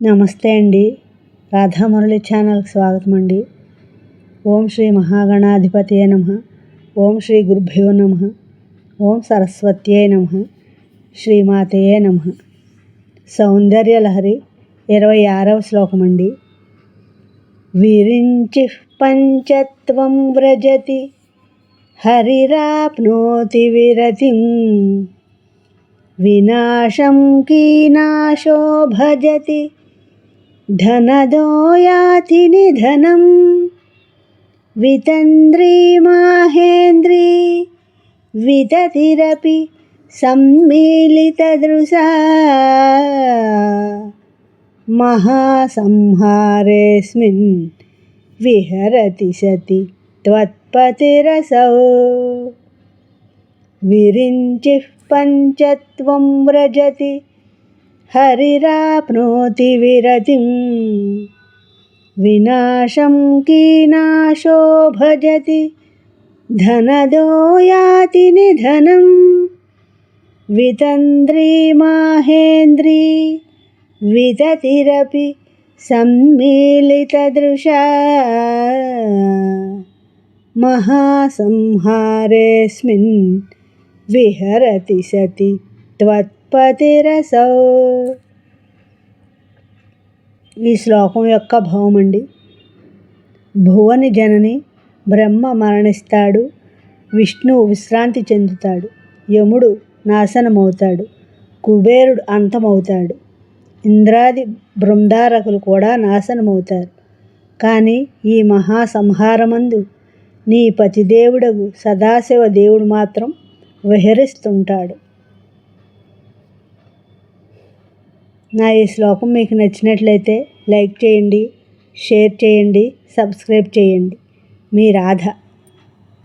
నమస్తే అండి. రాధామురళి ఛానల్కి స్వాగతం అండి. ఓం శ్రీ మహాగణాధిపతయే నమః. ఓం శ్రీ గురుభ్యో నమః. ఓం సరస్వత్యై నమః. శ్రీమాతయే నమః. సౌందర్యలహరి 26వ శ్లోకం అండి. విరించిః పంచత్వం వ్రజతి హరిరాప్నోతి విరతిం వినాశం కీనాశో భజతి ధనదో యాతి నిధనం వితంద్రీ మాహేంద్రీ వితతిరపి సమ్మీలితదృశా మహాసంహారేస్మిన్ విహరతి సతి త్వత్పతిరసౌ విరించిః పంచత్వం వ్రజతి హరిరాప్నోతి విరతిం వినాశం కీనాశో భజతి ధనదో యాతి నిధనం వితంద్రీ మాహేంద్రీ వితతిరపి సమ్మీలితదృశా మహాసంహారేస్మిన్ విహరతి సతి త్వత్పతిరసౌ. ఈ శ్లోకం యొక్క భావం అండి. భువని జనని బ్రహ్మ మరణిస్తాడు, విష్ణువు విశ్రాంతి చెందుతాడు, యముడు నాశనమవుతాడు, కుబేరుడు అంతమవుతాడు, ఇంద్రాది బృందారకులు కూడా నాశనమవుతారు. కానీ ఈ మహాసంహారమందు నీ పతిదేవుడగు సదాశివ దేవుడు మాత్రం విహరిస్తుంటాడు. నా ఈ శ్లోకం మీకు నచ్చినట్లయితే లైక్ చేయండి, షేర్ చేయండి, సబ్స్క్రైబ్ చేయండి. మీ రాధ.